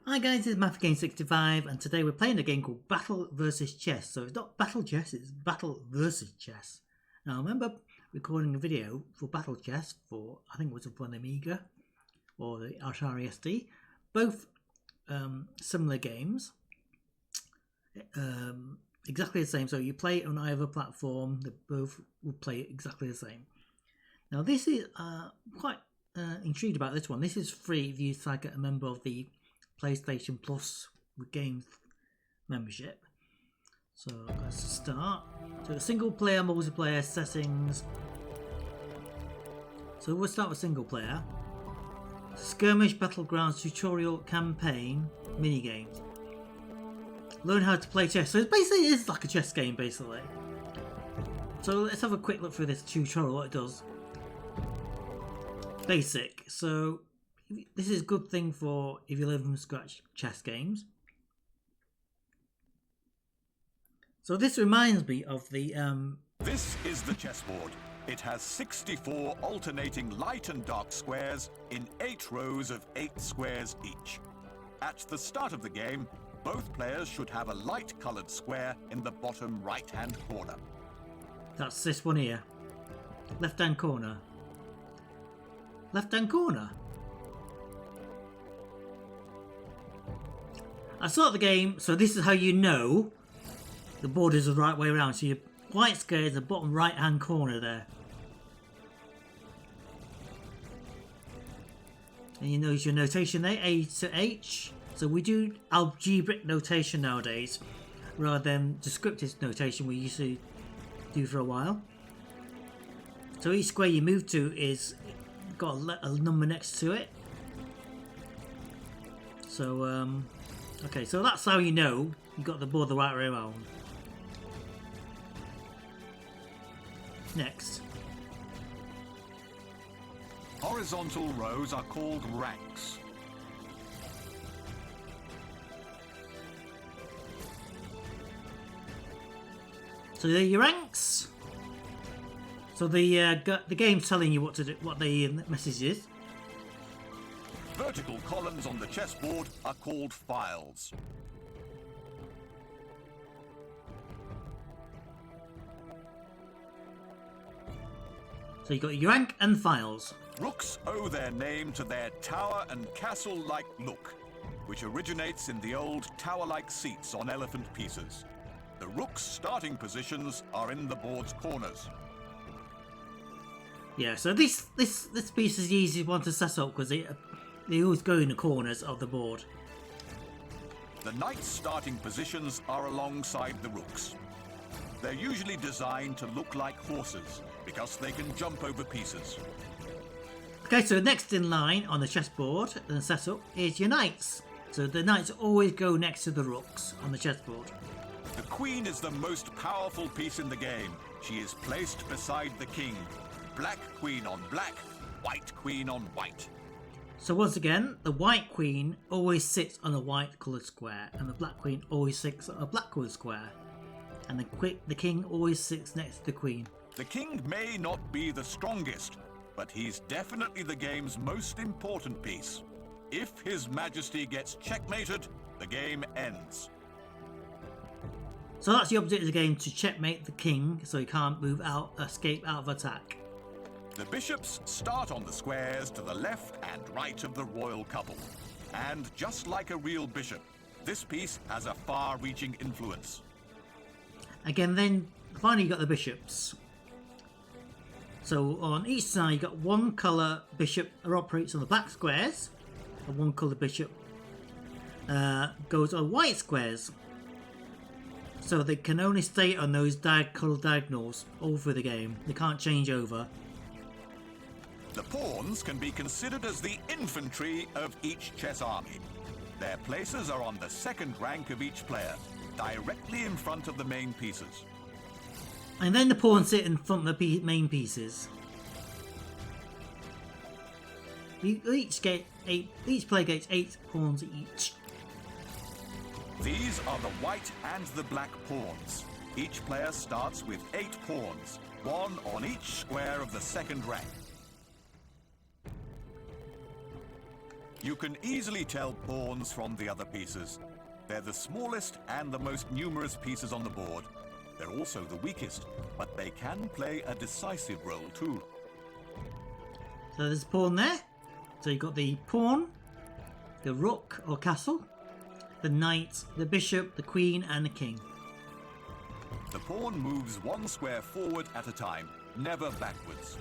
Hi guys, it's MatthGame65 and today we're playing a game called Battle vs Chess. So it's not Battle Chess, it's Battle vs Chess. Now I remember recording a video for Battle Chess for, I think it was for an Amiga or the Atari SD. Both similar games. Exactly the same, so you play it on either platform, they both will play exactly the same. Now this is quite intrigued about this one. This is free if you get a member of the PlayStation Plus with Games membership. So let's start. So the single player multiplayer settings. So we'll start with single player. Skirmish Battlegrounds tutorial campaign mini games. Learn how to play chess. So basically it is like a chess game basically. So let's have a quick look through this tutorial, what it does. Basic. So this is a good thing for if you learn from scratch chess games. So this reminds me of the This is the chessboard. It has 64 alternating light and dark squares in 8 rows of 8 squares each. At the start of the game, both players should have a light coloured square in the bottom right hand corner. That's this one here. Left hand corner. Left hand corner. I start the game, so this is how you know the board is the right way around. So your white square is the bottom right hand corner there. And you notice your notation there, A to H. So we do algebraic notation nowadays, rather than descriptive notation we used to do for a while. So each square you move to is got a number next to it. So okay, so that's how you know you got the board the right way around. Next. Horizontal rows are called ranks. So they're your ranks. So the game's telling you what to do, what the message is. Vertical columns on the chessboard are called files. So you got your rank and files. Rooks owe their name to their tower and castle-like look, which originates in the old tower-like seats on elephant pieces. The rook's starting positions are in the board's corners. Yeah, so this piece is the easiest one to set up because they always go in the corners of the board. The knight's starting positions are alongside the rooks. They're usually designed to look like horses because they can jump over pieces. Okay, so next in line on the chessboard and setup is your knights. So the knights always go next to the rooks on the chessboard. The queen is the most powerful piece in the game. She is placed beside the king. Black queen on black, white queen on white. So once again, the white queen always sits on a white coloured square, and the black queen always sits on a black coloured square, and the king always sits next to the queen. The king may not be the strongest, but he's definitely the game's most important piece. If His Majesty gets checkmated, the game ends. So that's the object of the game, to checkmate the king so he can't move out, escape out of attack. The bishops start on the squares to the left and right of the royal couple. And just like a real bishop, this piece has a far-reaching influence. Again, then finally you got the bishops. So on each side you got one colour bishop that operates on the black squares, and one colour bishop goes on white squares. So they can only stay on those coloured diagonals all through the game. They can't change over. The pawns can be considered as the infantry of each chess army. Their places are on the second rank of each player, directly in front of the main pieces. And then the pawns sit in front of the main pieces. Each player gets 8 pawns each. These are the white and the black pawns. Each player starts with 8 pawns, one on each square of the second rank. You can easily tell pawns from the other pieces. They're the smallest and the most numerous pieces on the board. They're also the weakest, but they can play a decisive role too. So there's a pawn there. So you've got the pawn, the rook or castle, the knight, the bishop, the queen and the king. The pawn moves one square forward at a time, never backwards.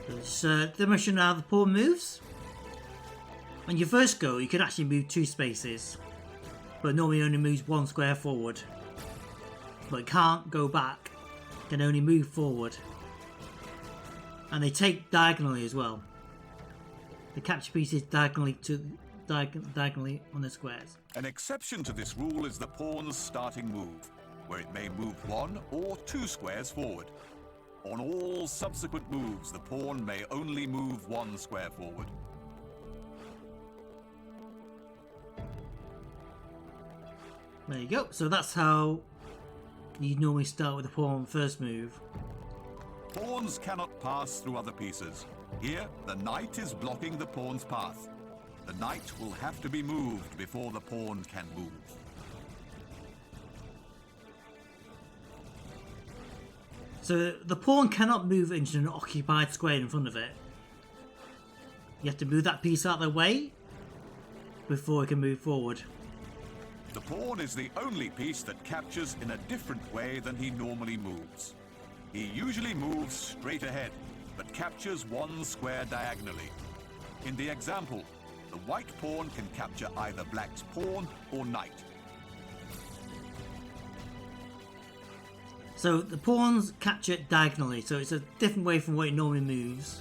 There's a demonstration of how the pawn moves. When you first go, you can actually move 2 spaces, but normally only moves 1 square forward. But it can't go back, it can only move forward. And they take diagonally as well. They capture pieces diagonally on the squares. An exception to this rule is the pawn's starting move, where it may move 1 or 2 squares forward. On all subsequent moves, the pawn may only move 1 square forward. There you go. So that's how you normally start with the pawn first move. Pawns cannot pass through other pieces. Here, the knight is blocking the pawn's path. The knight will have to be moved before the pawn can move. So the pawn cannot move into an occupied square in front of it. You have to move that piece out of the way before it can move forward. The pawn is the only piece that captures in a different way than he normally moves. He usually moves straight ahead, but captures 1 square diagonally. In the example, the white pawn can capture either black's pawn or knight. So the pawns capture diagonally, so it's a different way from what it normally moves.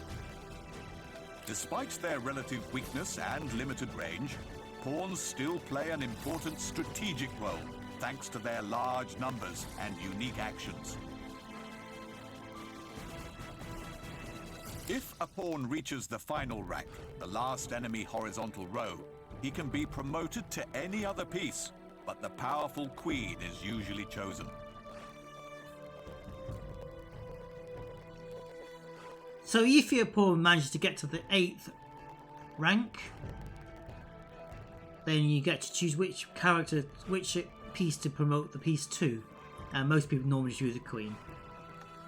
Despite their relative weakness and limited range, pawns still play an important strategic role, thanks to their large numbers and unique actions. If a pawn reaches the final rank, the last enemy horizontal row, he can be promoted to any other piece, but the powerful queen is usually chosen. So if your pawn manages to get to the 8th rank, then you get to choose which piece to promote the piece to. And most people normally choose the queen.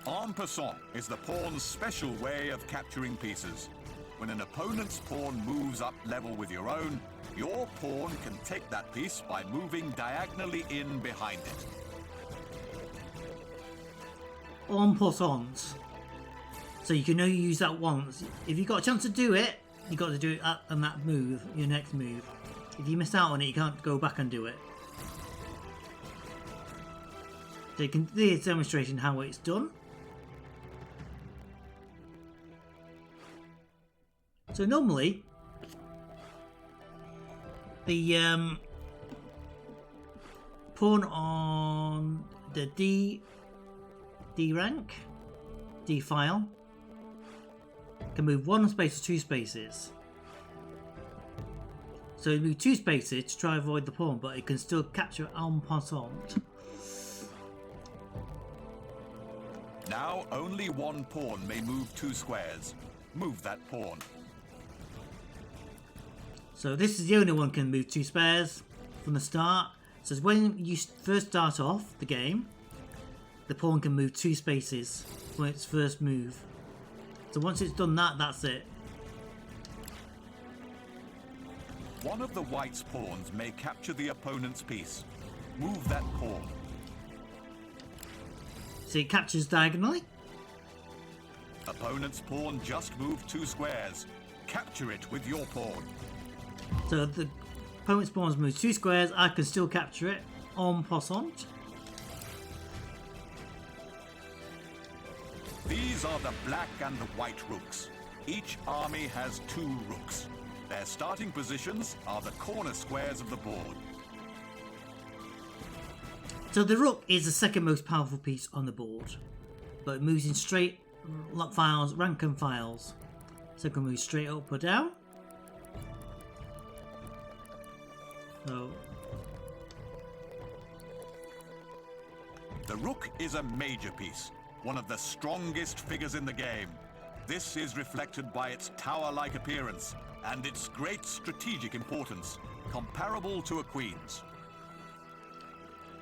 En passant is the pawn's special way of capturing pieces. When an opponent's pawn moves up level with your own, your pawn can take that piece by moving diagonally in behind it. En passant. So you can only use that once. If you've got a chance to do it, you've got to do it on that move, your next move. If you miss out on it, you can't go back and do it. So you can see a demonstration how it's done. So normally, the pawn on the D rank, D file, can move 1 space or 2 spaces. So you move 2 spaces to try and avoid the pawn, but it can still capture en passant. Now only 1 pawn may move 2 squares. Move that pawn. So this is the only one can move 2 squares from the start. So when you first start off the game, the pawn can move 2 spaces from its first move. So once it's done that, that's it. One of the white's pawns may capture the opponent's piece. Move that pawn. So it captures diagonally. Opponent's pawn just moved 2 squares. Capture it with your pawn. So the opponent's pawn's moved 2 squares, I can still capture it en passant. These are the black and the white rooks. Each army has 2 rooks. Their starting positions are the corner squares of the board. So the rook is the second most powerful piece on the board, but it moves in straight files, rank and files. So it can move straight up or down. So The rook is a major piece, one of the strongest figures in the game. This is reflected by its tower-like appearance and its great strategic importance, comparable to a queen's.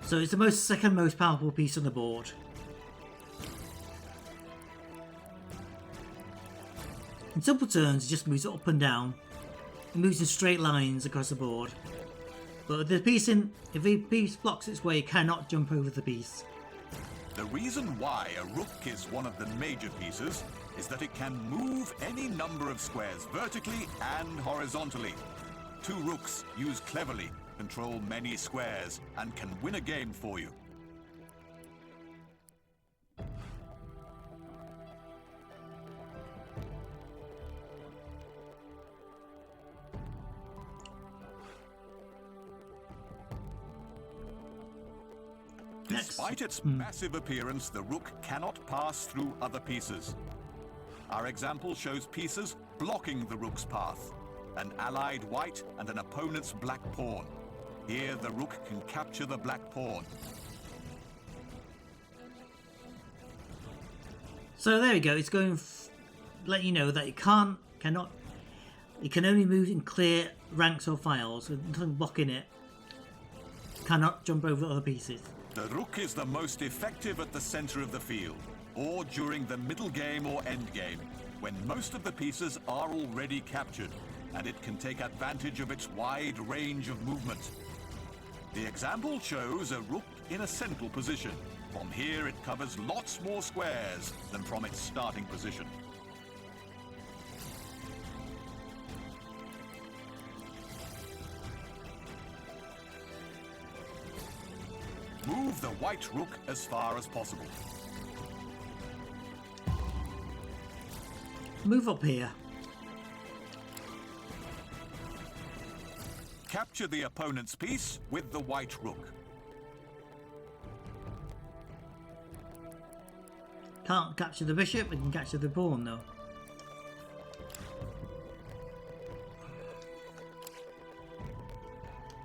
So it's the second most powerful piece on the board. In simple turns, it just moves up and down. It moves in straight lines across the board. But if the piece blocks its way, it cannot jump over the piece. The reason why a rook is one of the major pieces is that it can move any number of squares vertically and horizontally. Two rooks, used cleverly, control many squares and can win a game for you. Despite its massive appearance, the rook cannot pass through other pieces. Our example shows pieces blocking the rook's path, an allied white and an opponent's black pawn. Here the rook can capture the black pawn. So there we go, it's going let you know that it can only move in clear ranks or files, with nothing blocking it. Cannot jump over other pieces. The rook is the most effective at the center of the field, or during the middle game or end game, when most of the pieces are already captured, and it can take advantage of its wide range of movement. The example shows a rook in a central position. From here it covers lots more squares than from its starting position. Move the white rook as far as possible. Move up here. Capture the opponent's piece with the white rook. Can't capture the bishop, we can capture the pawn though.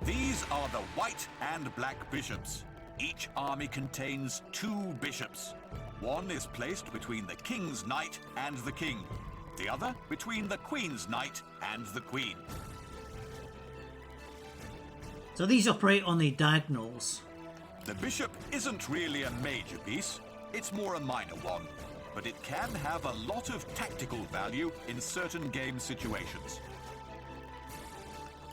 These are the white and black bishops. Each army contains 2 bishops. One is placed between the king's knight and the king. The other between the queen's knight and the queen. So these operate on the diagonals. The bishop isn't really a major piece, it's more a minor one, but it can have a lot of tactical value in certain game situations.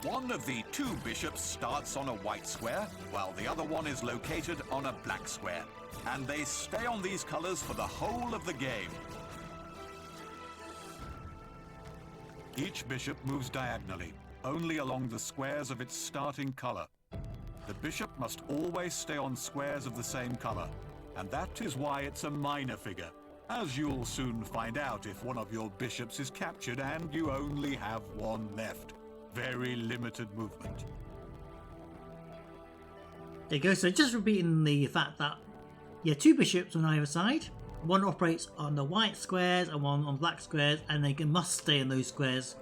One of the 2 bishops starts on a white square, while the other one is located on a black square, and they stay on these colors for the whole of the game. Each bishop moves diagonally, only along the squares of its starting color. The bishop must always stay on squares of the same color, and that is why it's a minor figure, as you'll soon find out if one of your bishops is captured and you only have one left. Very limited movement. There you go, so just repeating the fact that 2 bishops on either side. One operates on the white squares and one on black squares, and they must stay in those squares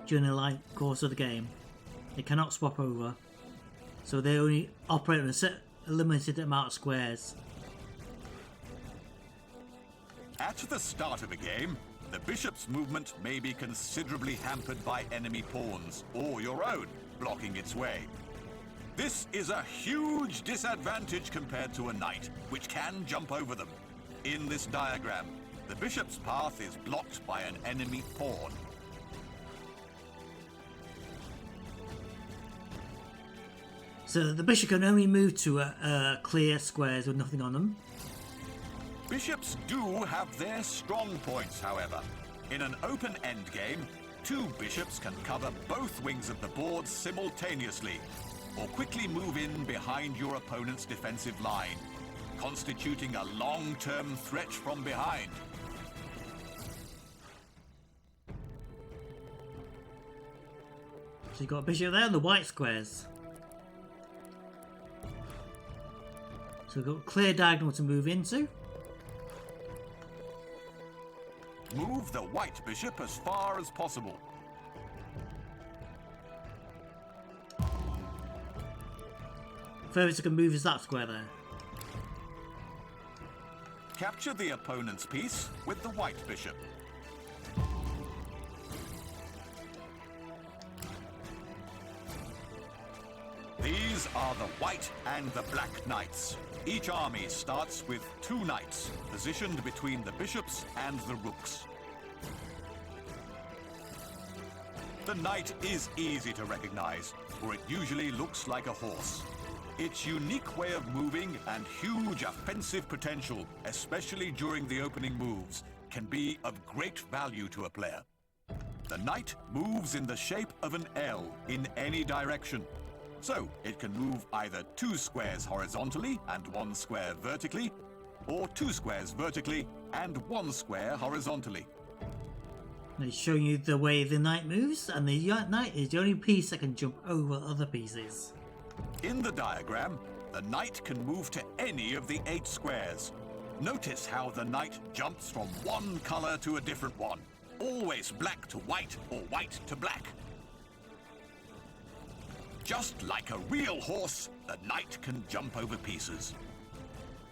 during the course of the game. They cannot swap over. So they only operate on a limited amount of squares. At the start of a game, the bishop's movement may be considerably hampered by enemy pawns, or your own, blocking its way. This is a huge disadvantage compared to a knight, which can jump over them. In this diagram, the bishop's path is blocked by an enemy pawn. So the bishop can only move to clear squares with nothing on them. Bishops do have their strong points, however. In an open endgame, 2 bishops can cover both wings of the board simultaneously, or quickly move in behind your opponent's defensive line, constituting a long-term threat from behind. So you've got a bishop there on the white squares. So we've got a clear diagonal to move into. Move the white bishop as far as possible. Furthest I can move is that square there. Capture the opponent's piece with the white bishop. These are the white and the black knights. Each army starts with 2 knights, positioned between the bishops and the rooks. The knight is easy to recognize, for it usually looks like a horse. Its unique way of moving and huge offensive potential, especially during the opening moves, can be of great value to a player. The knight moves in the shape of an L in any direction. So it can move either 2 squares horizontally and 1 square vertically, or 2 squares vertically and 1 square horizontally. It's showing you the way the knight moves, and the knight is the only piece that can jump over other pieces. In the diagram, the knight can move to any of the 8 squares. Notice how the knight jumps from one color to a different one, always black to white or white to black. Just like a real horse, the knight can jump over pieces.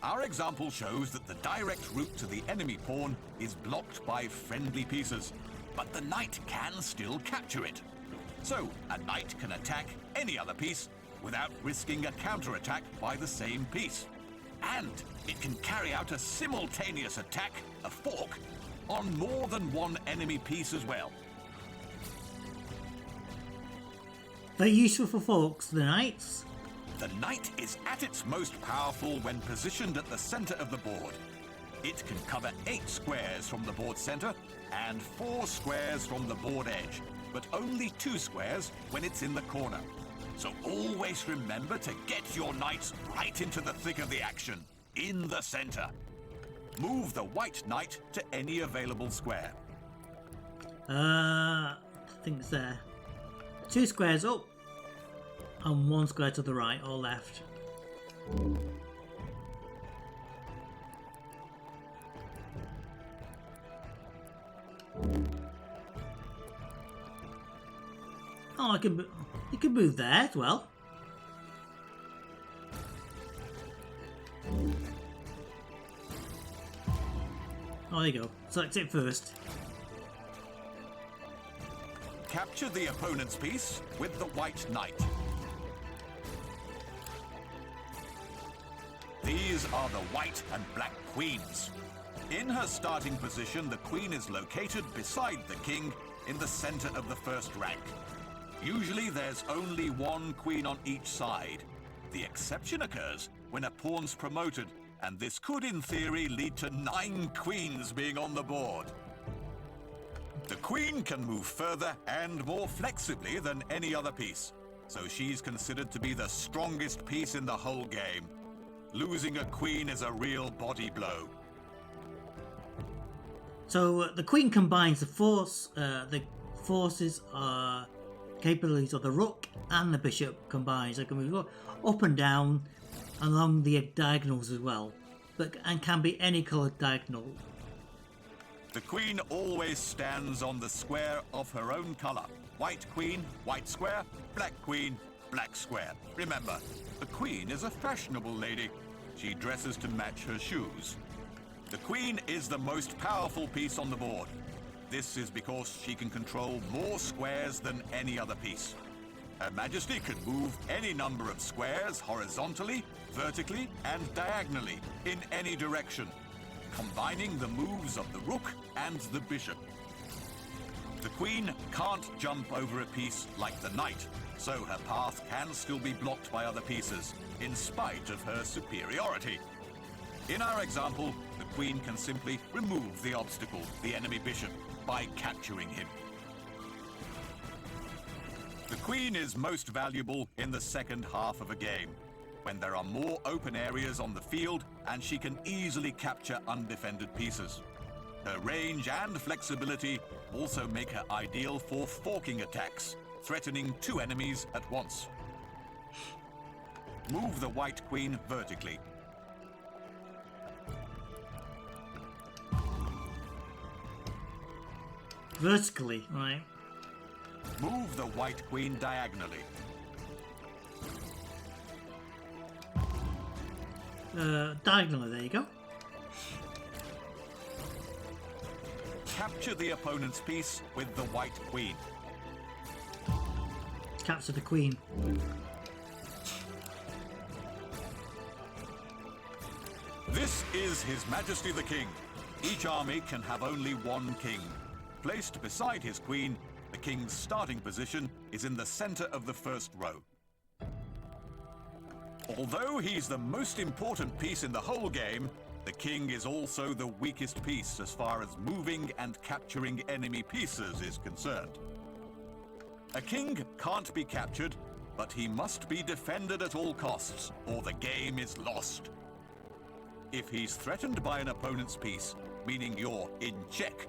Our example shows that the direct route to the enemy pawn is blocked by friendly pieces, but the knight can still capture it. So, a knight can attack any other piece without risking a counterattack by the same piece. And it can carry out a simultaneous attack, a fork, on more than one enemy piece as well. Very useful for forks, the knights. The knight is at its most powerful when positioned at the center of the board. It can cover 8 squares from the board center and 4 squares from the board edge, but only 2 squares when it's in the corner. So always remember to get your knights right into the thick of the action, in the center. Move the white knight to any available square. I think it's there. 2 squares up and 1 square to the right or left. Oh, you can move there as well. Oh, there you go. Select it first. Capture the opponent's piece with the white knight. These are the white and black queens. In her starting position, the queen is located beside the king in the center of the first rank. Usually there's only 1 queen on each side. The exception occurs when a pawn's promoted, and this could in theory lead to 9 queens being on the board. The queen can move further and more flexibly than any other piece, so she's considered to be the strongest piece in the whole game. Losing a queen is a real body blow. So the queen combines the forces capabilities of the rook and the bishop combined. So it can move up and down along the diagonals as well, and can be any coloured diagonal. The queen always stands on the square of her own colour. White queen, white square, black queen, black square. Remember, the queen is a fashionable lady. She dresses to match her shoes. The queen is the most powerful piece on the board. This is because she can control more squares than any other piece. Her Majesty can move any number of squares horizontally, vertically, and diagonally in any direction, combining the moves of the rook and the bishop. The queen can't jump over a piece like the knight, so her path can still be blocked by other pieces, in spite of her superiority. In our example, the queen can simply remove the obstacle, the enemy bishop, by capturing him. The queen is most valuable in the second half of a game, when there are more open areas on the field and she can easily capture undefended pieces. Her range and flexibility also make her ideal for forking attacks, threatening 2 enemies at once. Move the white queen vertically. Vertically, right? Move the white queen diagonally. Diagonally, there you go. capture the opponent's piece with the white queen. Capture the queen. This is His Majesty the King. Each army can have only one king. Placed beside his queen, the king's starting position is in the center of the first row. Although he's the most important piece in the whole game, the king is also the weakest piece as far as moving and capturing enemy pieces is concerned. A king can't be captured, but he must be defended at all costs, or the game is lost. If he's threatened by an opponent's piece, meaning you're in check,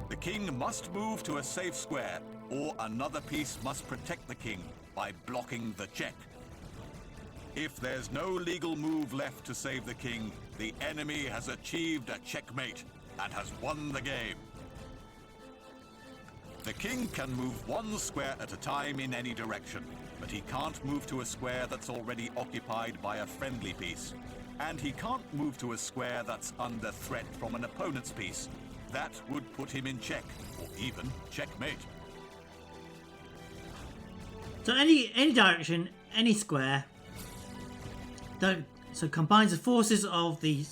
the king must move to a safe square, or another piece must protect the king by blocking the check. If there's no legal move left to save the king, the enemy has achieved a checkmate and has won the game. The king can move one square at a time in any direction, but he can't move to a square that's already occupied by a friendly piece. And he can't move to a square that's under threat from an opponent's piece. That would put him in check, or even checkmate. So any direction, any square, so combines the forces of the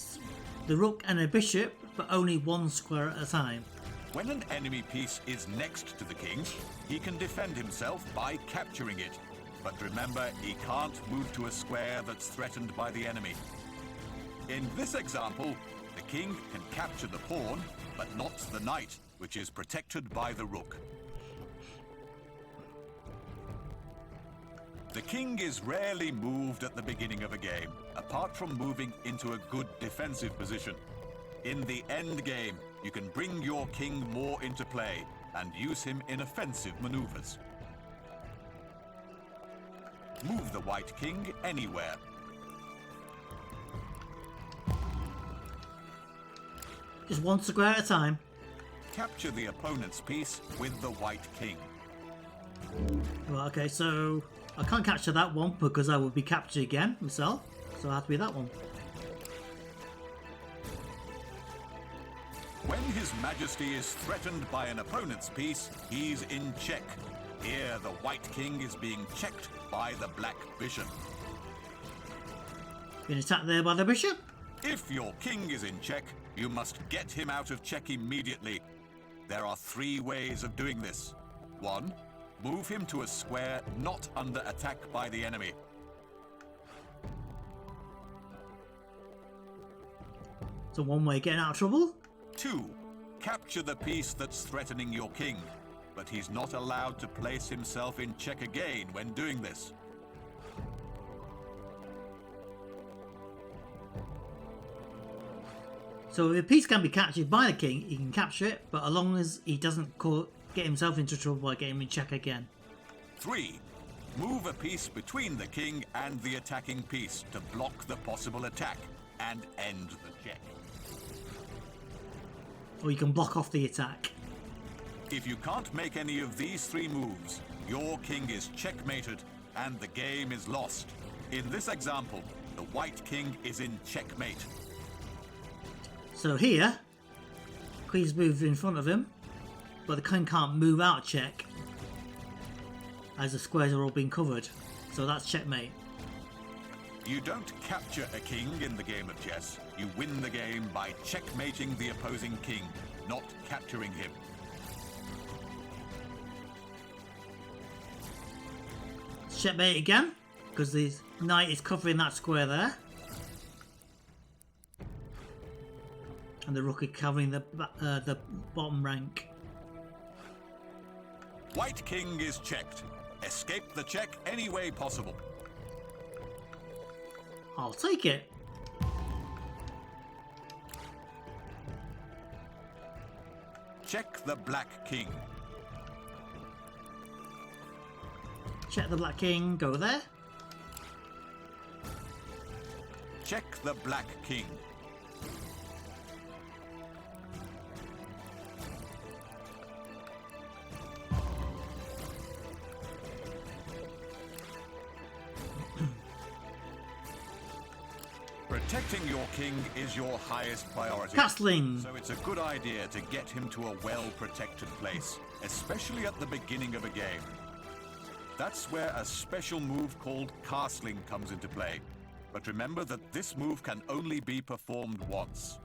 rook and a bishop, but only one square at a time. When an enemy piece is next to the king, he can defend himself by capturing it. But remember, he can't move to a square that's threatened by the enemy. In this example, the king can capture the pawn, but not the knight, which is protected by the rook. The king is rarely moved at the beginning of a game, apart from moving into a good defensive position. In the end game, you can bring your king more into play and use him in offensive maneuvers. Move the white king anywhere. Just one square at a time. Capture the opponent's piece with the white king. Well, okay, so I can't capture that one because I would be captured again myself. So I have to be that one. When His Majesty is threatened by an opponent's piece, he's in check. Here, the white king is being checked by the black bishop. Been attacked there by the bishop. If your king is in check, you must get him out of check immediately. There are 3 ways of doing this. 1. Move him to a square not under attack by the enemy. So one way of getting out of trouble. 2. Capture the piece that's threatening your king, but he's not allowed to place himself in check again when doing this. So if a piece can be captured by the king, he can capture it, but as long as he doesn't get himself into trouble by getting him in check again. 3. Move a piece between the king and the attacking piece to block the possible attack and end the check. Or you can block off the attack. If you can't make any of these 3 moves, your king is checkmated and the game is lost. In this example, the white king is in checkmate. So here, queen's moved in front of him, but the king can't move out of check as the squares are all being covered. So that's checkmate. You don't capture a king in the game of chess. You win the game by checkmating the opposing king, not capturing him. Checkmate again, because the knight is covering that square there. And the rook is covering the bottom rank. White king is checked. Escape the check any way possible. I'll take it. Check the black king. Check the black king, go there. Check the black king. Protect Protecting your king is your highest priority. Castling! So it's a good idea to get him to a well-protected place, especially at the beginning of a game. That's where a special move called castling comes into play. But remember that this move can only be performed once.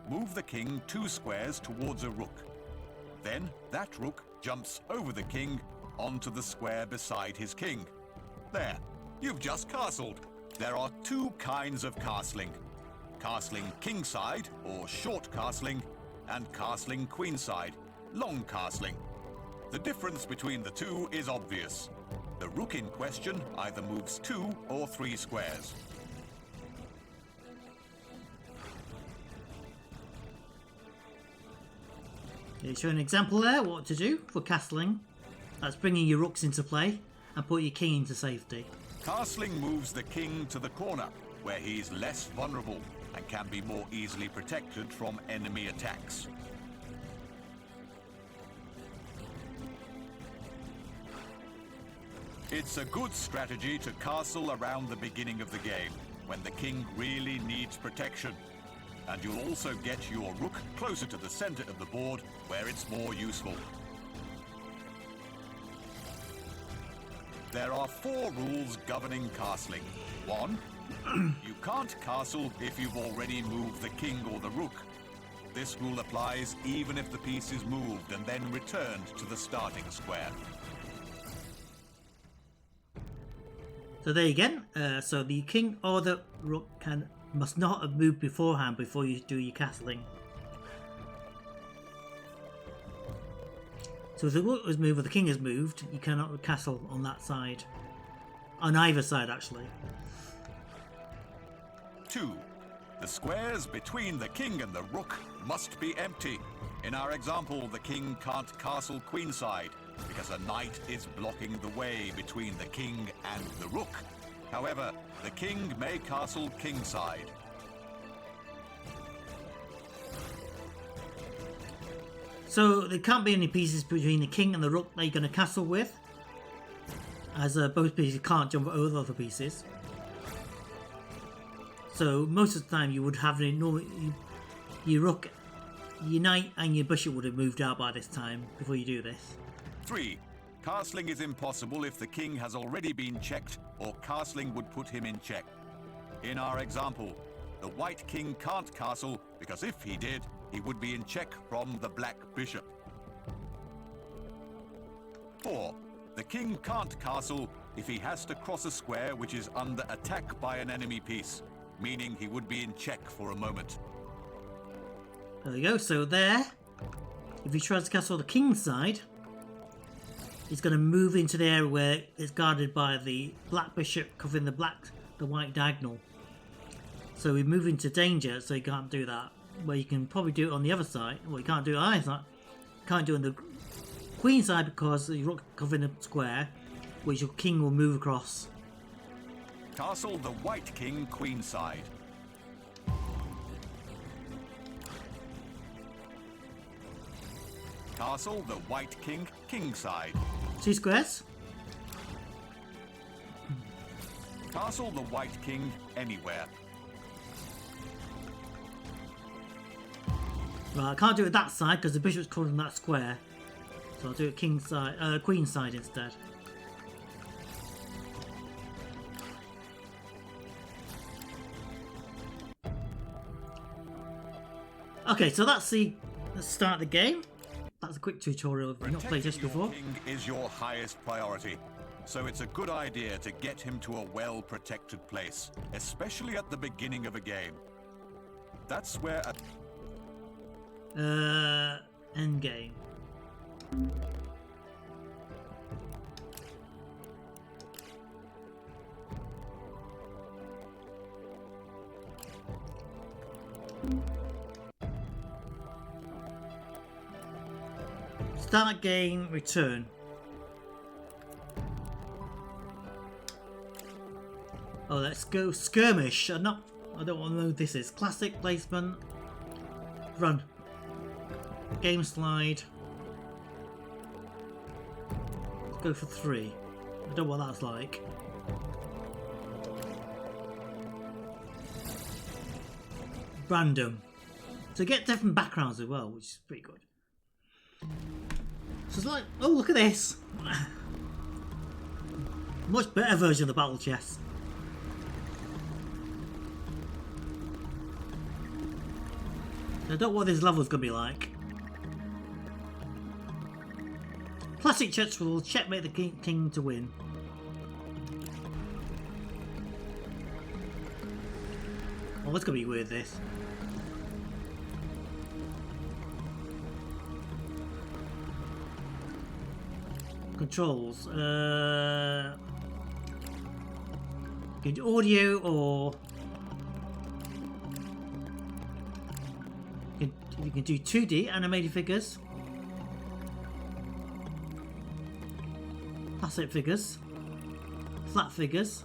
Move the king 2 squares towards a rook. Then that rook jumps over the king onto the square beside his king. There, you've just castled. There are 2 kinds of castling. Castling kingside, or short castling, and castling queenside, long castling. The difference between the 2 is obvious. The rook in question either moves 2 or 3 squares. You show an example there what to do for castling. That's bringing your rooks into play and put your king into safety. Castling moves the king to the corner, where he is less vulnerable and can be more easily protected from enemy attacks. It's a good strategy to castle around the beginning of the game, when the king really needs protection. And you'll also get your rook closer to the center of the board, where it's more useful. There are 4 rules governing castling. 1. You can't castle if you've already moved the king or the rook. This rule applies even if the piece is moved and then returned to the starting square. So there you go. So the king or the rook must not have moved beforehand before you do your castling. So if the rook is moved or the king is moved, you cannot castle on that side. On either side, actually. 2. The squares between the king and the rook must be empty. In our example, the king can't castle queenside because a knight is blocking the way between the king and the rook. However, the king may castle kingside. So there can't be any pieces between the king and the rook that you're going to castle with, as both pieces can't jump over other pieces. So most of the time you would have your rook, your knight and your bishop would have moved out by this time before you do this. 3. Castling is impossible if the king has already been checked, or castling would put him in check. In our example, the white king can't castle because if he did, he would be in check from the black bishop. 4. The king can't castle if he has to cross a square which is under attack by an enemy piece, meaning he would be in check for a moment. There we go. So there, if he tries to castle the king's side, he's going to move into the area where it's guarded by the black bishop covering the white diagonal. So we move into danger, so he can't do that. Where you can probably do it on the other side. Well, you can't do it on either side. Can't do it on the queen side because the rook covering the square, which your king will move across. Castle the white king queenside. Castle the white king kingside. 2 squares. Castle the white king anywhere. Right, I can't do it that side because the bishop's covering that square. So I'll do it king side, queen side instead. Okay, so let's start the game. That's a quick tutorial if you've not played this before. Protecting your king is your highest priority, so it's a good idea to get him to a well-protected place, especially at the beginning of a game. That's where End game. Start game, return. Oh, let's go skirmish. I don't want to know what this is. Classic placement. Run. Game slide. Let's go for 3. I don't know what that's like. random. So you get different backgrounds as well, which is pretty good. So it's like, oh, look at this. Much better version of the battle chest. I don't know what this level's going to be like. Plastic chests will checkmate the king to win. Oh, that's going to be weird, this. Controls. Get audio or... You can do 2D animated figures. Plastic figures. Flat figures.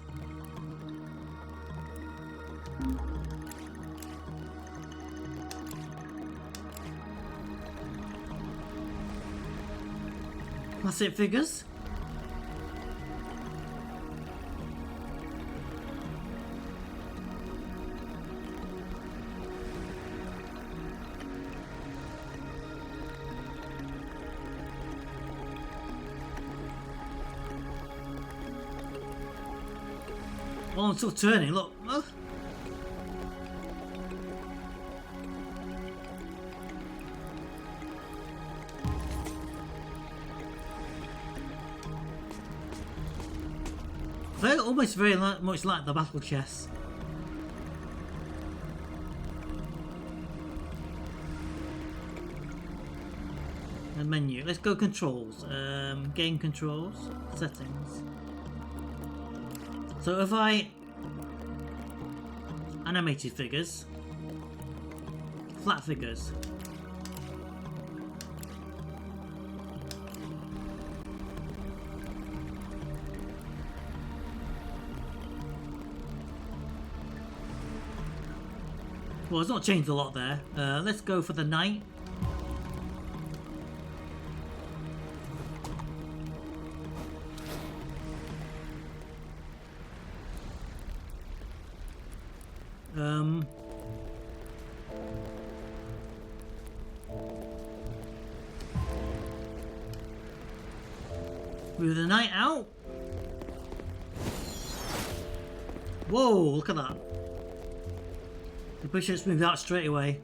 Plastic figures. Oh, I'm still turning, look. Oh. Almost very much like the battle chess. The menu. Let's go controls. Game controls. Settings. So if I... Animated figures. Flat figures. Well, it's not changed a lot there. Let's go for the knight. Move the knight out. Whoa, look at that. The bishop's moved out straight away.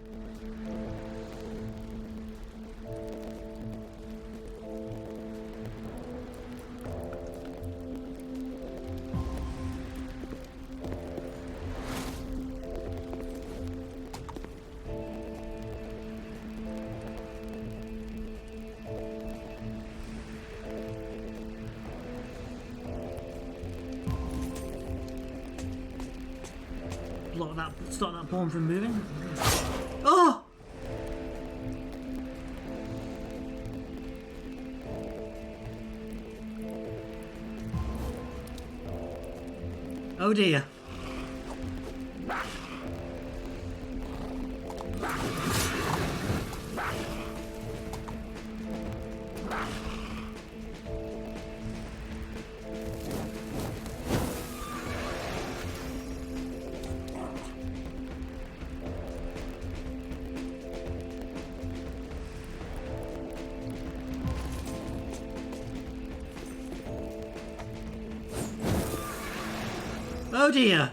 Block that, stop that pawn from moving. Oh! Oh dear. Oh dear!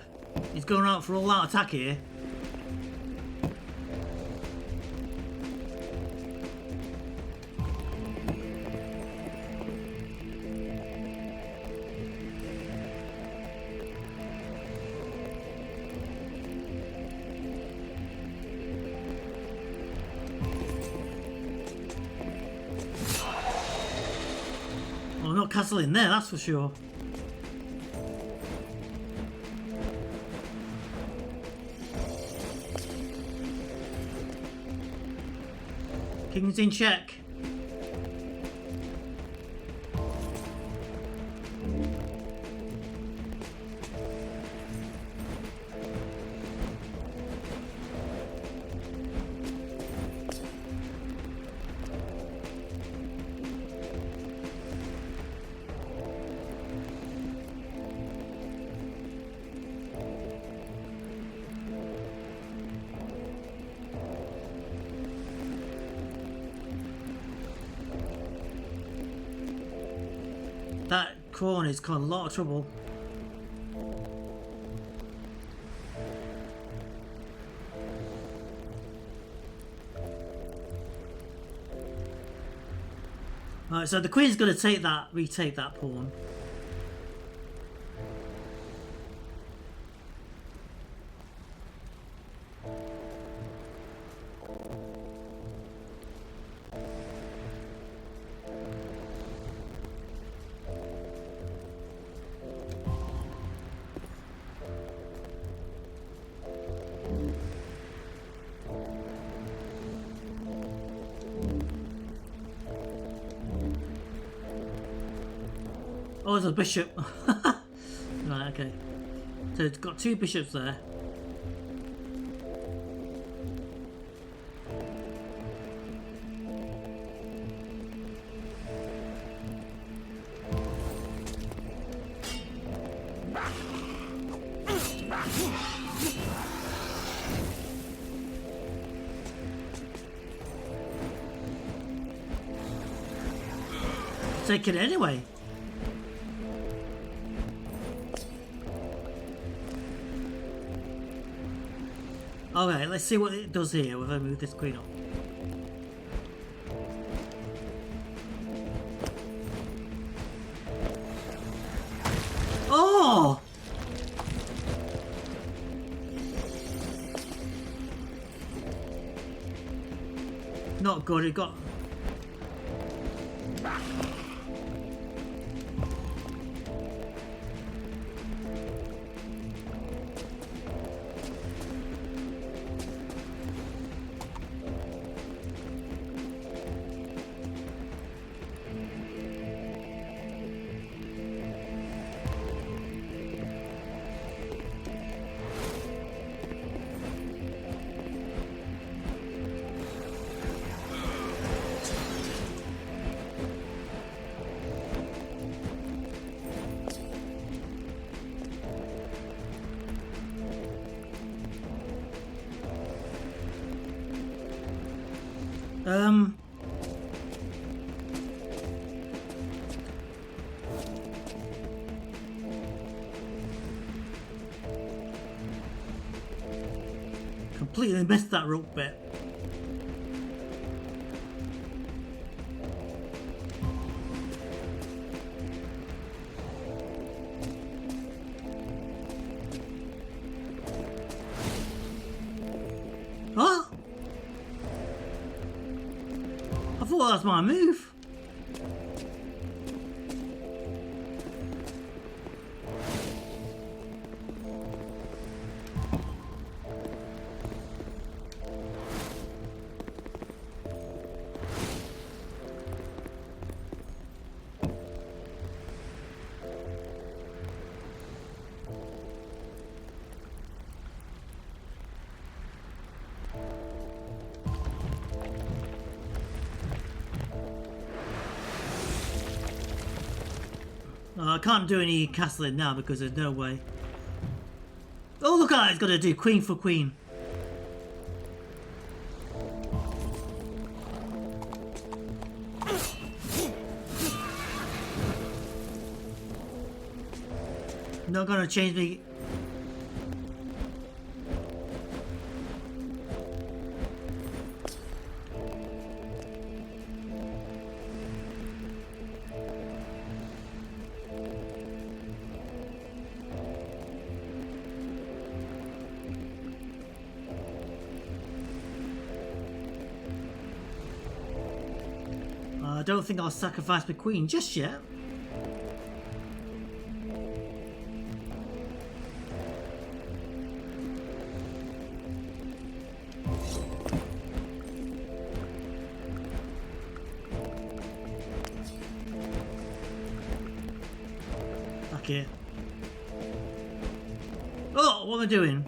He's going out for all out attack here. Oh, not castle in there, that's for sure. King's in check. Prawn is causing a lot of trouble. Alright, so the Queen's gonna retake that pawn. Oh, there's a bishop. Right, okay. So it's got two bishops there. Take it anyway. Alright, let's see what it does here if I move this queen up. Oh! Not good, it got... Completely missed that rook bit. Oh! I thought that was my move. I can't do any castling now because there's no way. Oh, look at that, it's got to do queen for queen. Not gonna change me. I don't think I'll sacrifice my queen just yet. Back here. Oh, what am I doing?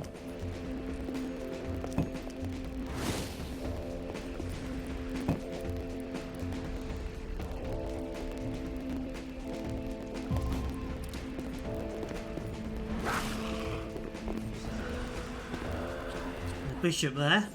Bishop there.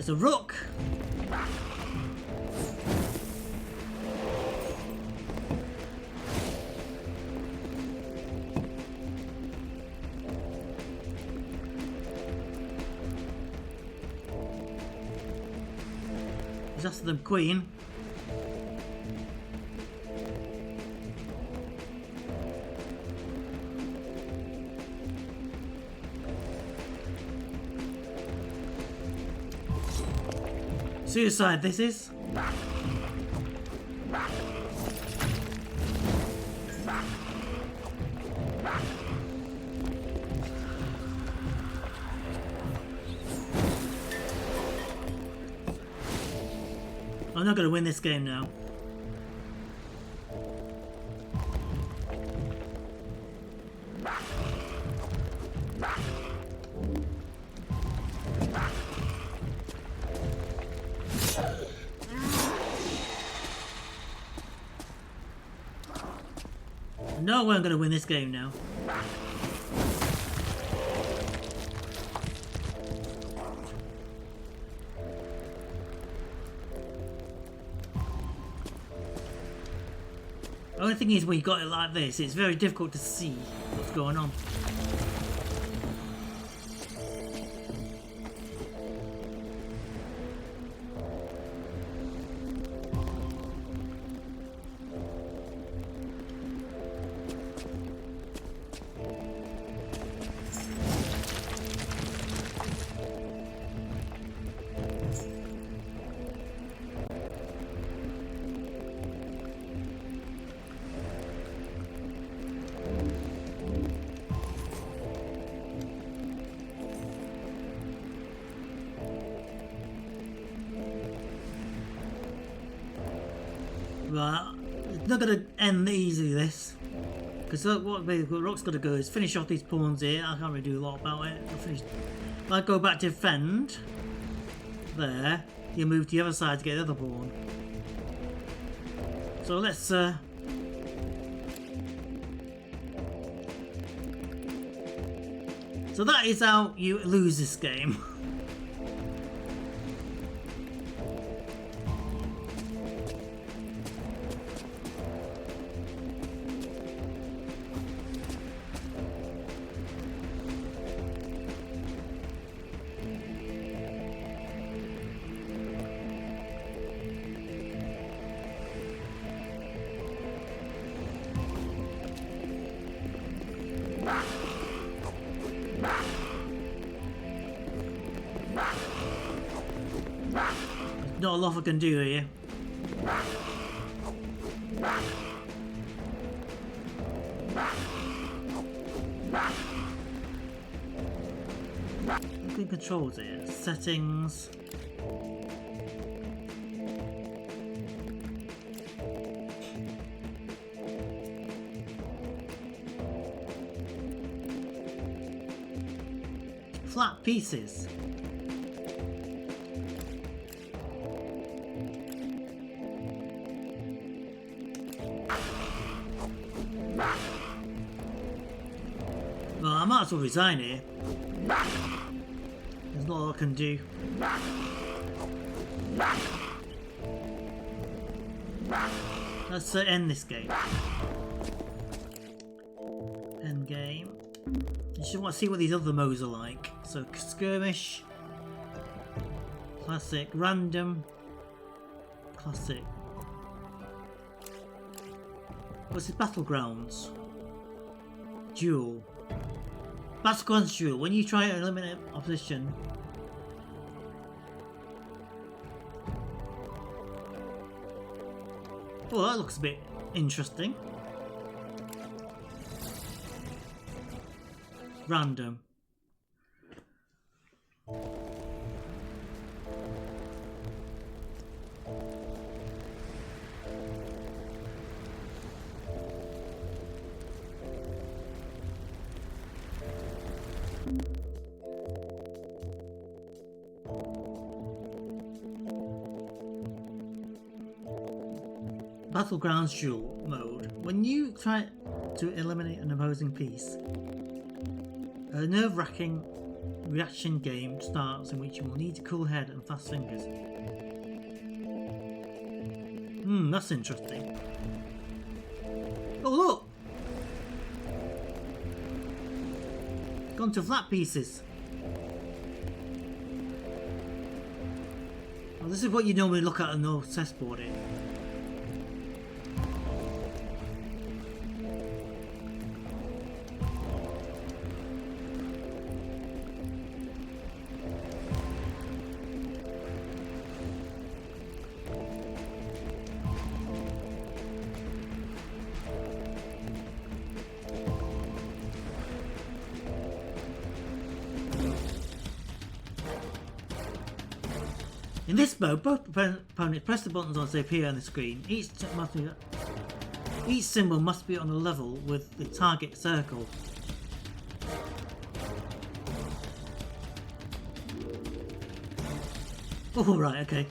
There's a rook. He's after the queen. Suicide, this is. I'm not going to win this game now. No way I'm going to win this game now. The only thing is when you got it like this, it's very difficult to see what's going on. Right, it's not going to end easily, this. Because what Rock's got to go is finish off these pawns here. I can't really do a lot about it. If I go back to defend, there, you move to the other side to get the other pawn. So let's... So that is how you lose this game. Not a lot I can do here. Looking controls here. Settings. Flat pieces. Well, I might as well resign here. There's not a lot I can do. Let's end this game. End game. You should want to see what these other modes are like. So, skirmish, classic, random, classic. What's this? Battlegrounds. Duel. Battlegrounds duel. When you try to eliminate opposition. Well, that looks a bit interesting. Random. Battlegrounds duel mode. When you try to eliminate an opposing piece, a nerve-wracking reaction game starts in which you will need a cool head and fast fingers. That's interesting. Oh look! Gone to flat pieces. Well, this is what you normally look at on no chessboard here. In this mode, both opponents press the buttons as they appear on the screen. Each symbol must be on a level with the target circle. Oh, right, okay.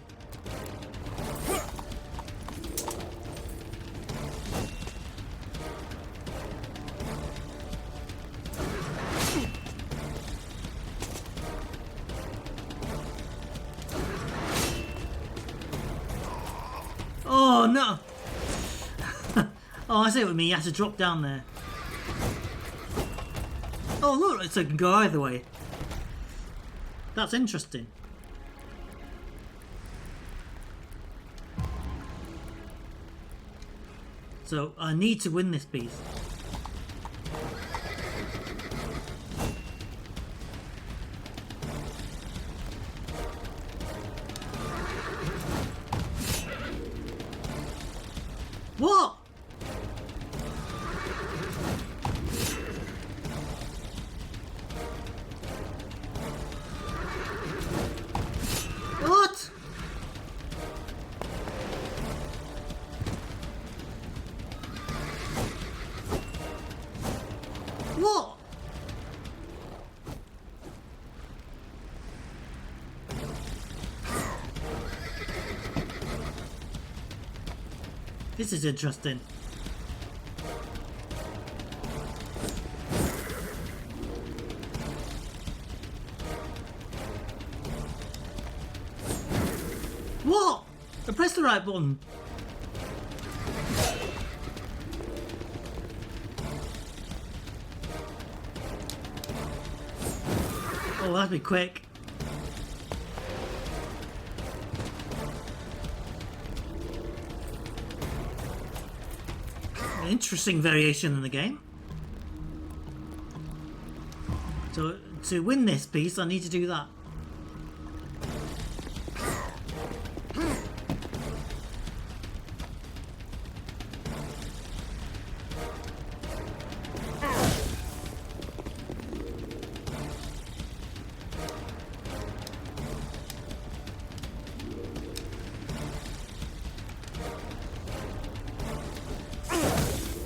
Oh no! Oh, I see what you mean. You have to drop down there. Oh look, so it can go either way. That's interesting. So I need to win this piece. What? What? What? This is interesting. What? I pressed the right button. Oh, that'd be quick. Interesting variation in the game. So to win this piece, I need to do that.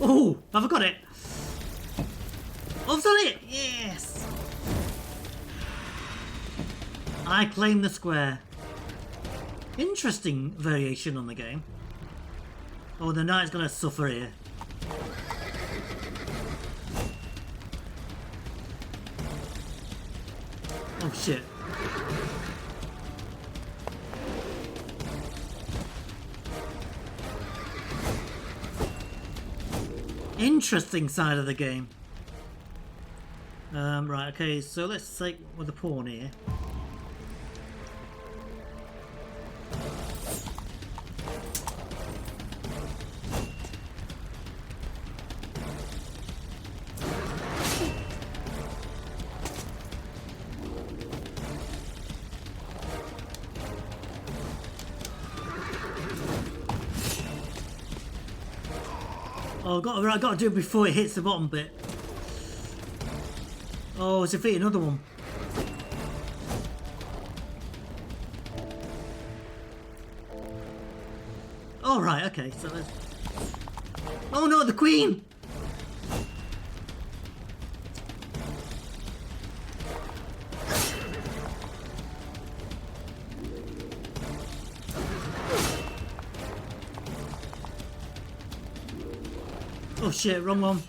Oh, have I got it? I've done it! Yes! I claim the square. Interesting variation on the game. Oh, the knight's gonna suffer here. Oh shit. Interesting side of the game. Right, okay, so let's take with the pawn here. Oh, I've got to do it before it hits the bottom bit. Oh, it's defeated another one. All right, okay, so let's... Oh no, the queen! Oh shit, wrong one.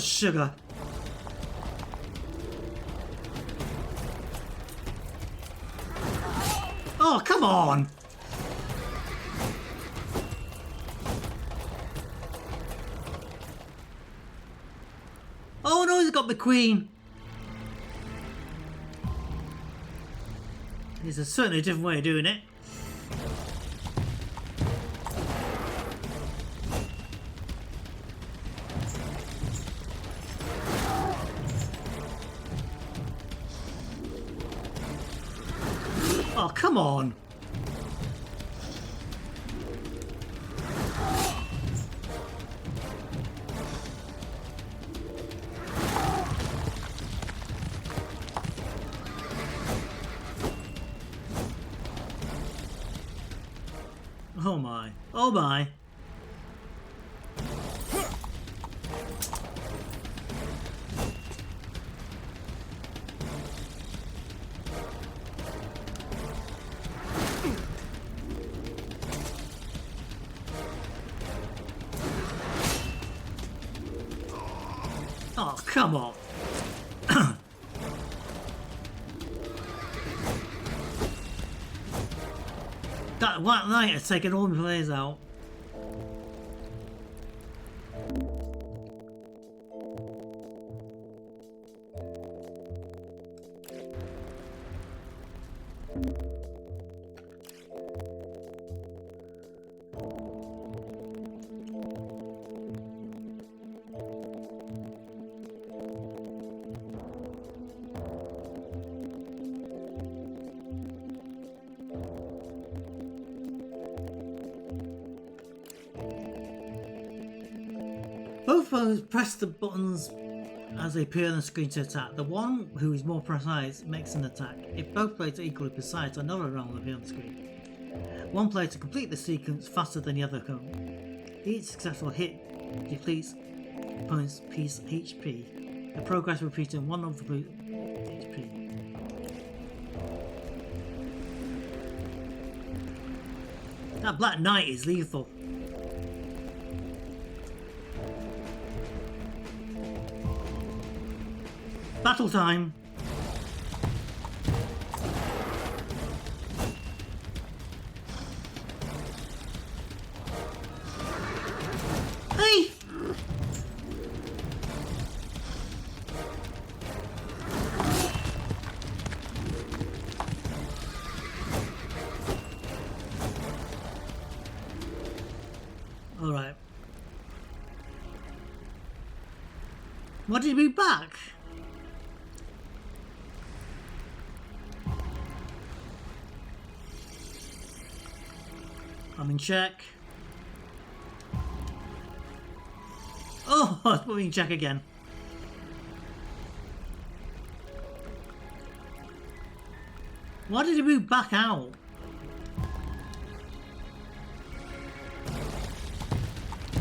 sugar. Oh, come on! Oh no, he's got the queen! There's a certainly different way of doing it. Oh, come on! Oh my. Oh my. Oh, come on. That white light has taken all the players out. Both players press the buttons as they appear on the screen to attack. The one who is more precise makes an attack. If both players are equally precise, another round will appear on the screen. One player to complete the sequence faster than the other can. Each successful hit depletes opponent's piece HP. The progress repeated in one of the HP. That Black Knight is lethal. Battle time! Hey! Alright. What did we back? I'm in check. Oh, I put me in check again. Why did he move back out?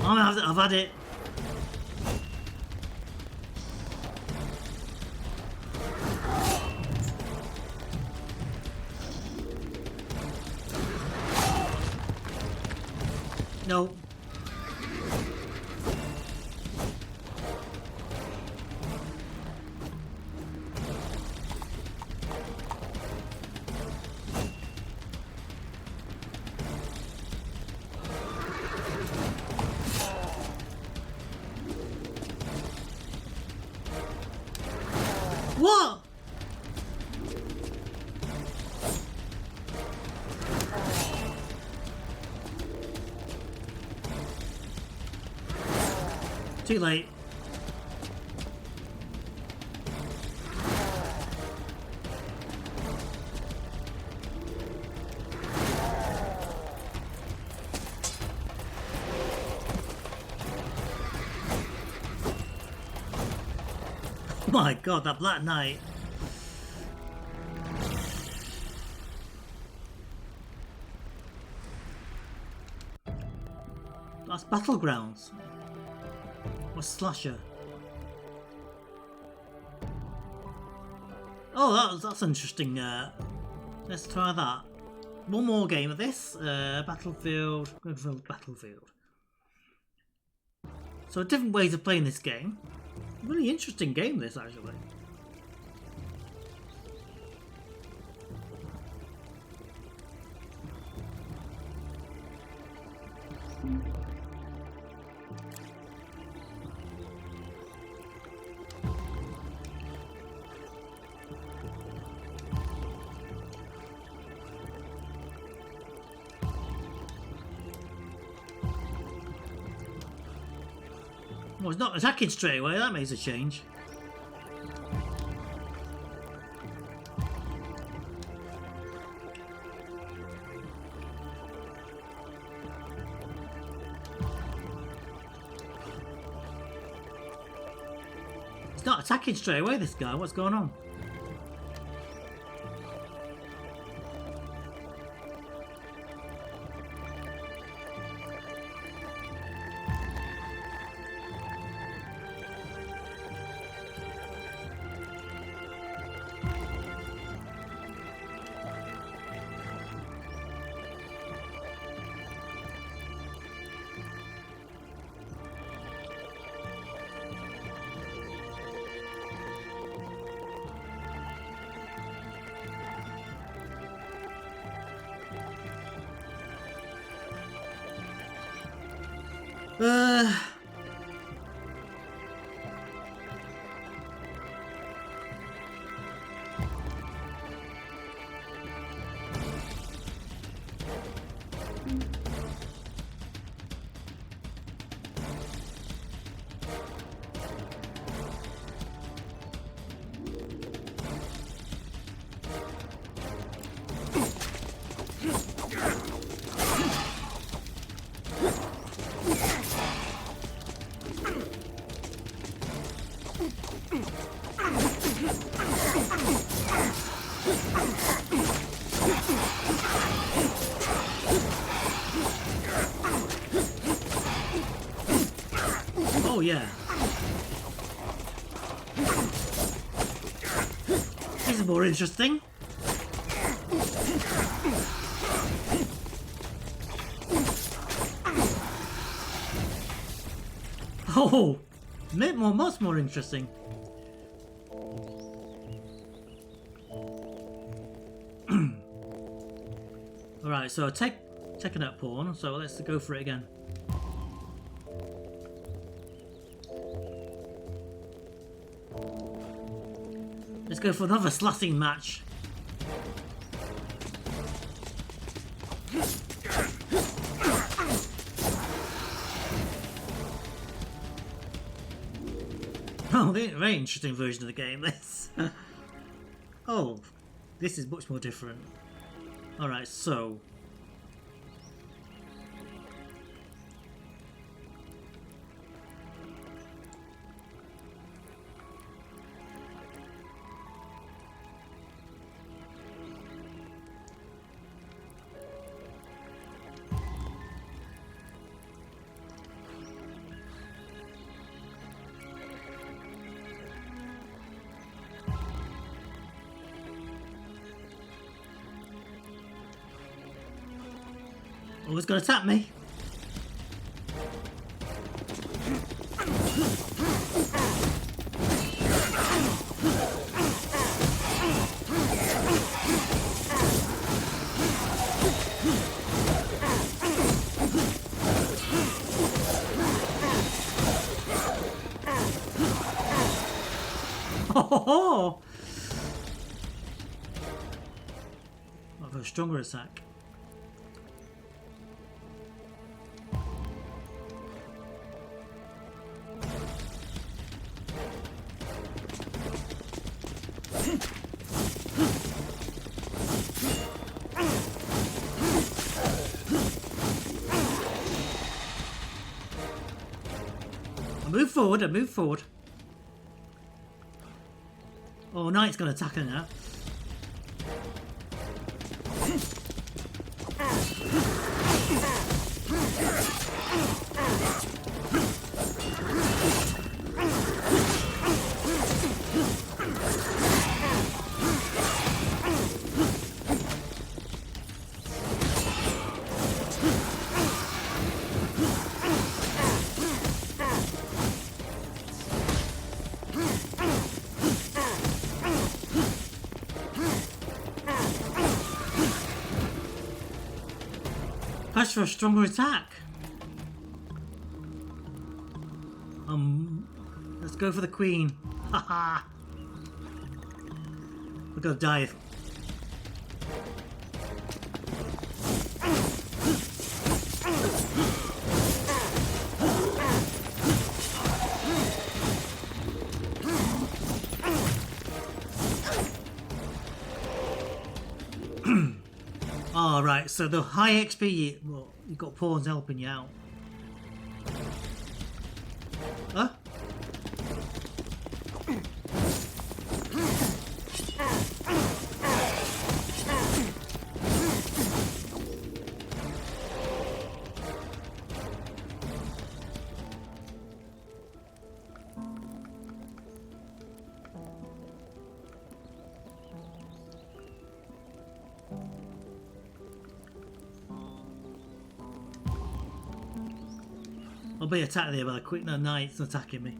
I've had it. No. What? Too late. My god, that Black Knight. That's Battlegrounds. Or Slasher. Oh, that's interesting. Let's try that. One more game of this. Battlefield. Battlefield. So different ways of playing this game. Really interesting game, this, actually. Well, it's not attacking straight away. That makes a change. He's not attacking straight away, this guy. What's going on? Uh... Oh yeah. This is more interesting. Oh, much more interesting. Alright, so taking that pawn, so let's go for it again. Let's go for another slashing match. Oh, very interesting version of the game, this. Oh, this is much more different. Alright, so... Oh, it's going to tap me. Oh, I've got a stronger attack. I move forward. Oh, Knight's going to attack her now. Press for a stronger attack. Let's go for the queen. Haha. We're gonna die. Alright, so the high XP, well, you've got pawns helping you out. Huh? I'll be attacked there by the quick. No, knight's attacking me.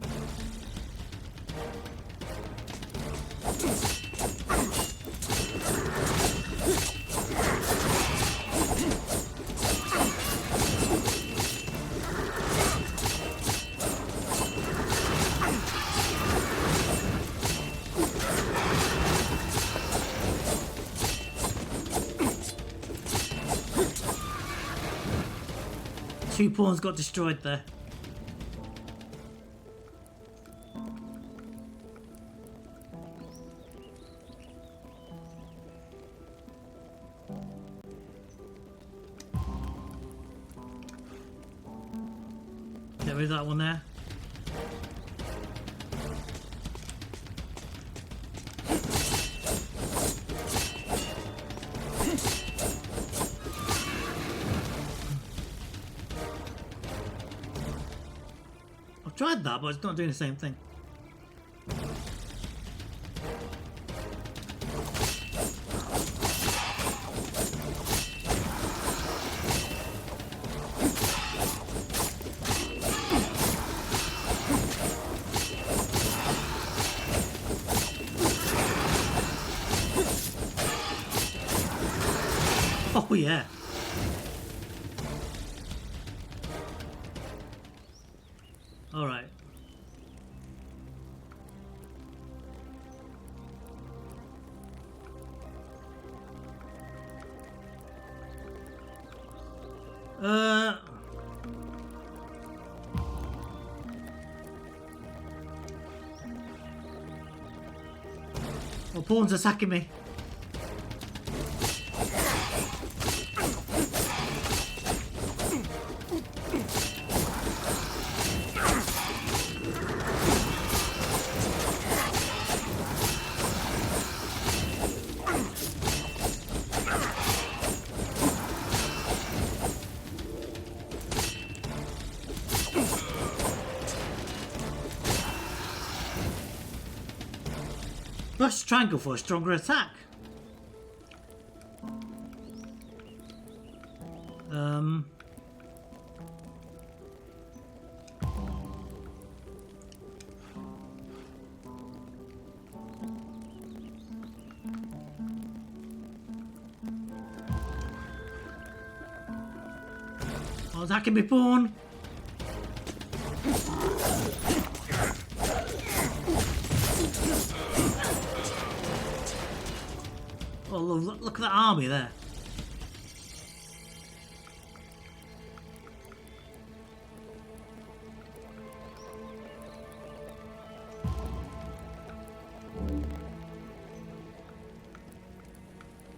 Two pawns got destroyed there. Get rid of that one there. I've tried that, but it's not doing the same thing. Oh yeah. All right. Oh, pawns attacking me. Press triangle for a stronger attack. Oh, attacking me pawn. Oh, look at that army there.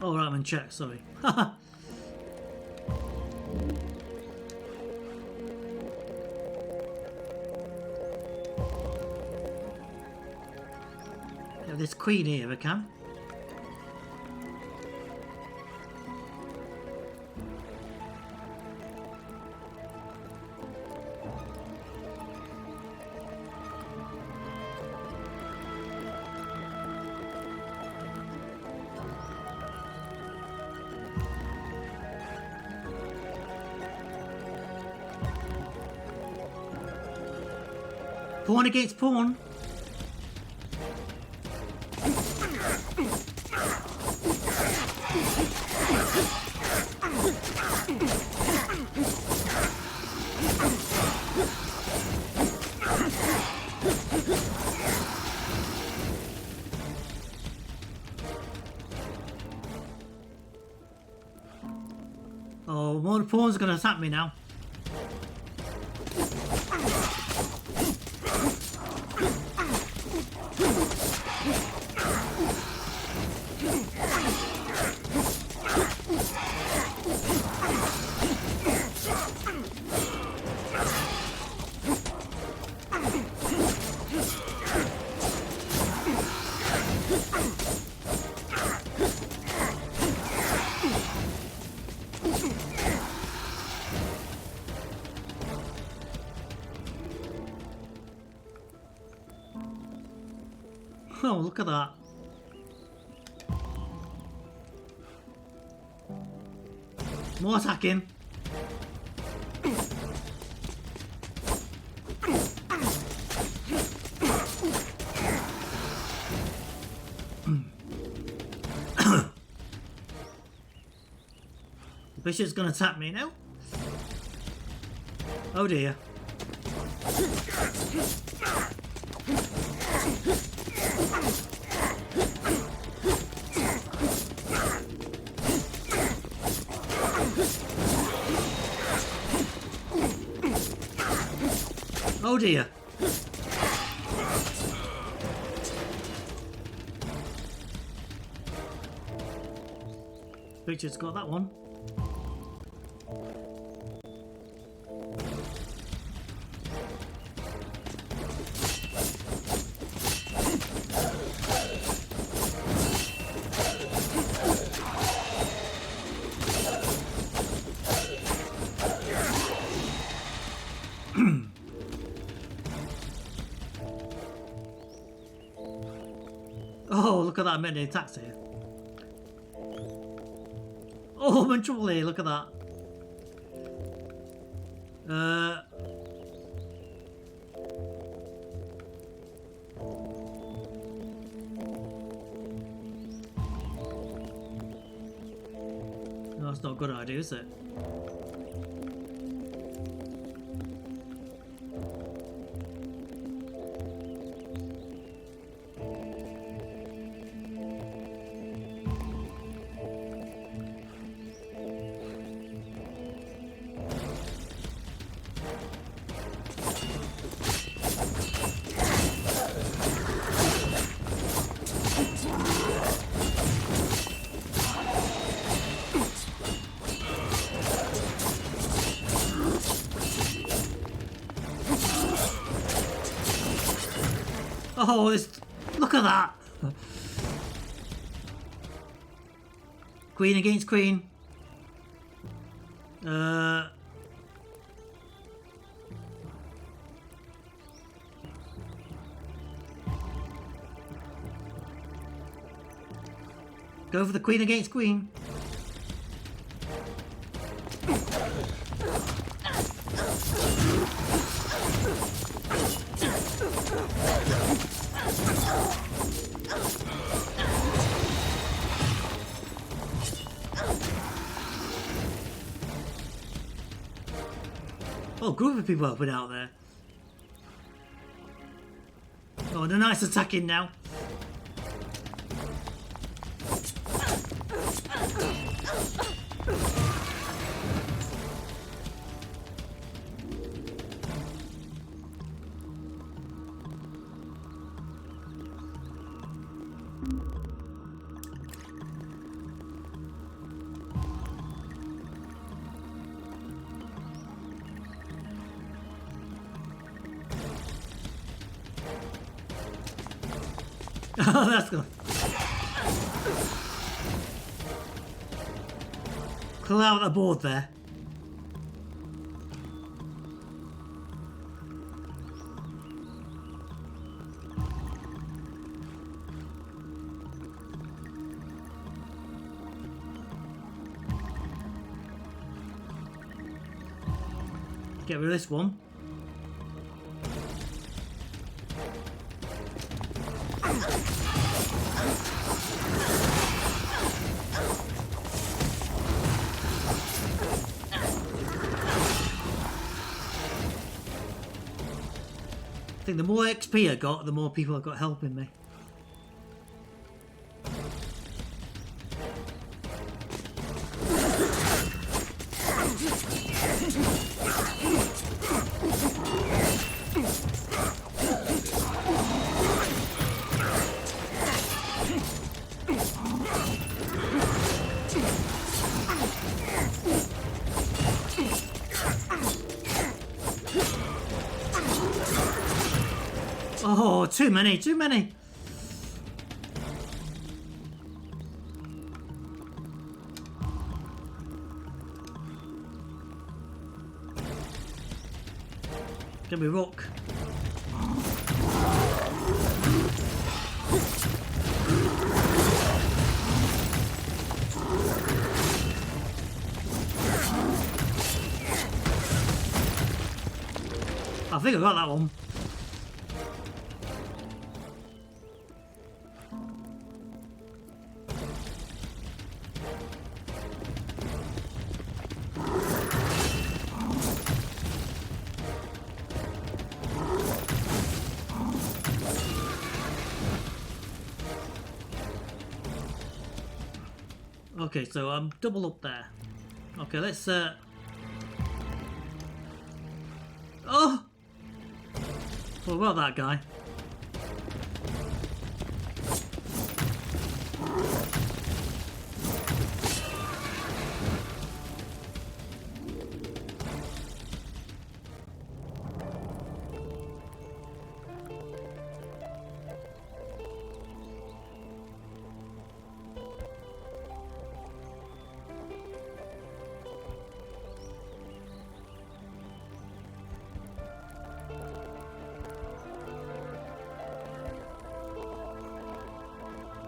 Oh, right, I'm in check, sorry. Yeah, this queen here, if I can. Pawn against pawn. Oh, one of the pawns are going to attack me now. Oh, look at that. More attacking. The bishop's gonna attack me now. Oh dear. Oh dear. Richard's got that one. Oh, look at that many attacks here. Oh, I'm in trouble here, look at that. No, that's not a good idea, is it? Oh, look at that! Queen against queen. Go for the queen against queen. Oh, a group of people have been out there. Oh, and a nice attacking now. Oh, that's good. Clear out the board there. Get rid of this one. I think the more XP I got, the more people I got helping me. too many, too many. Give me rock. I think I got that one. Okay, so I'm double up there. Okay, let's oh! What about that guy?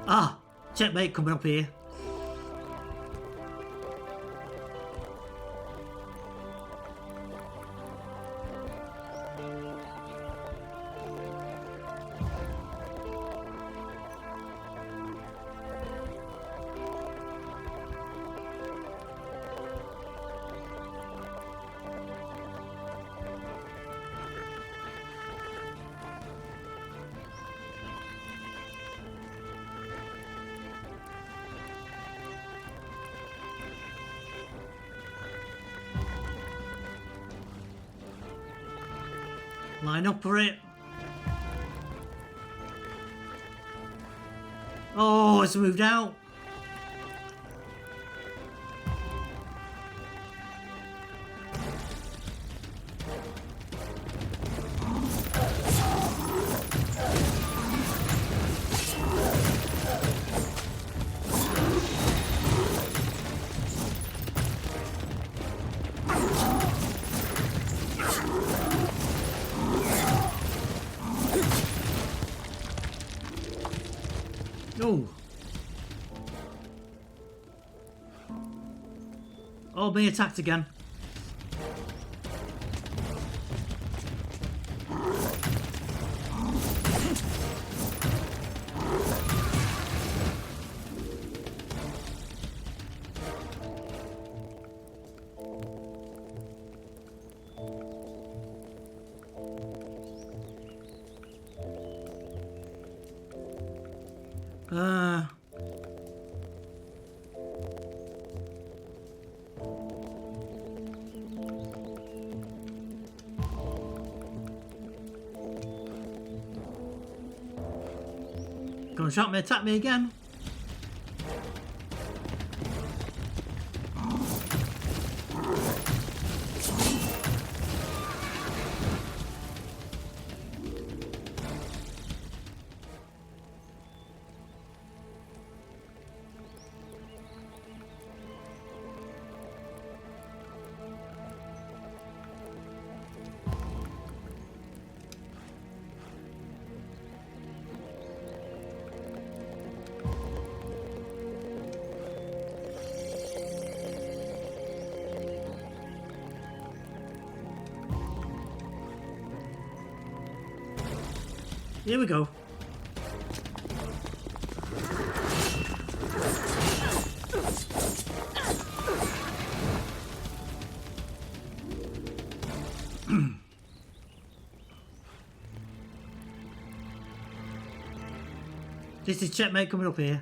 Ah! Checkmate coming up here. Line up for it. Oh, it's moved out. Oh, being attacked again. Gonna shot me, attack me again. Here we go. This is checkmate coming up here.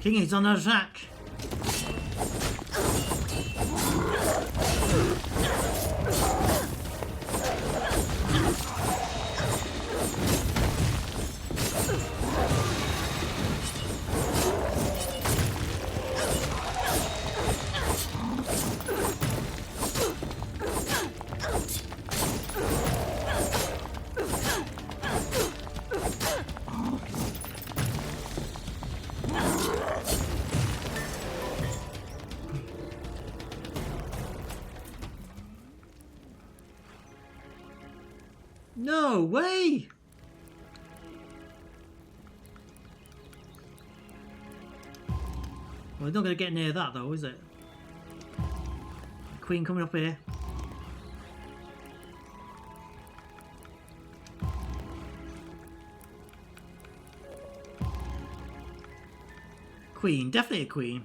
King is on attack. way! Well, it's not going to get near that though, is it? Queen coming up here. Queen, definitely a queen.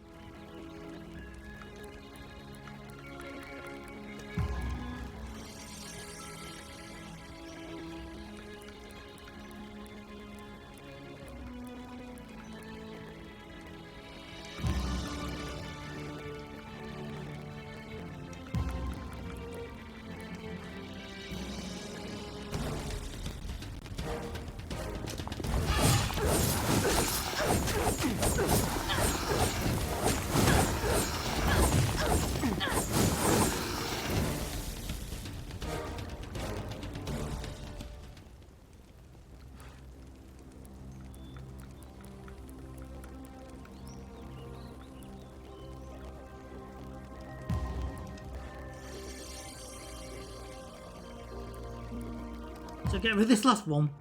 So get rid of this last one.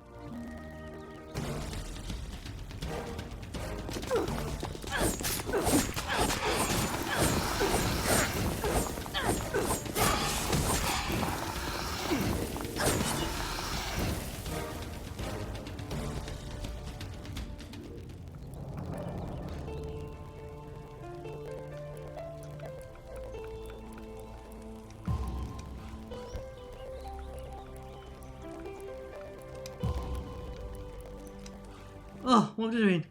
Oh, what am I doing?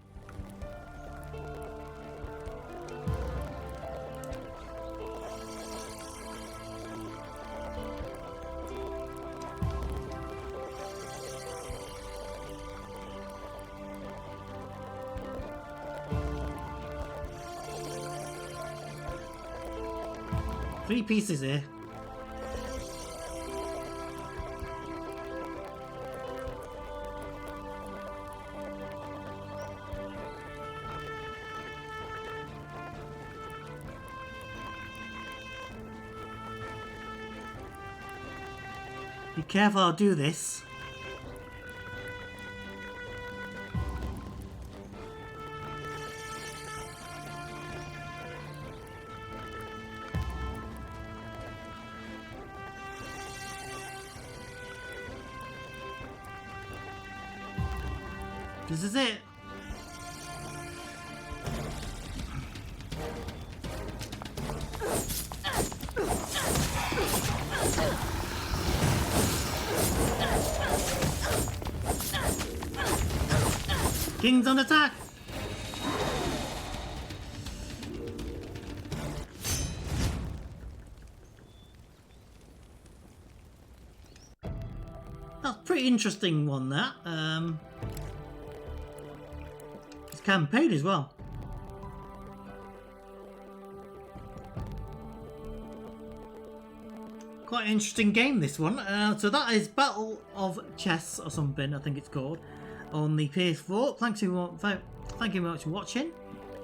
Three pieces here. Be careful, I'll do this. This is it. King's on attack! That's a pretty interesting one, that. It's campaign as well. Quite an interesting game, this one. So that is Battle of Chess or something, I think it's called, on the PS4. Thank you very much for watching.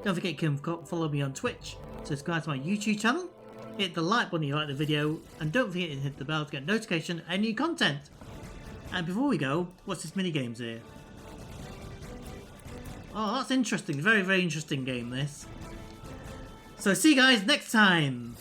Don't forget you can follow me on Twitch, subscribe to my YouTube channel, hit the like button if you like the video, and don't forget to hit the bell to get notification of any new content. And before we go, what's this mini games here? Oh, that's interesting. Very, very interesting game, this. So see you guys next time.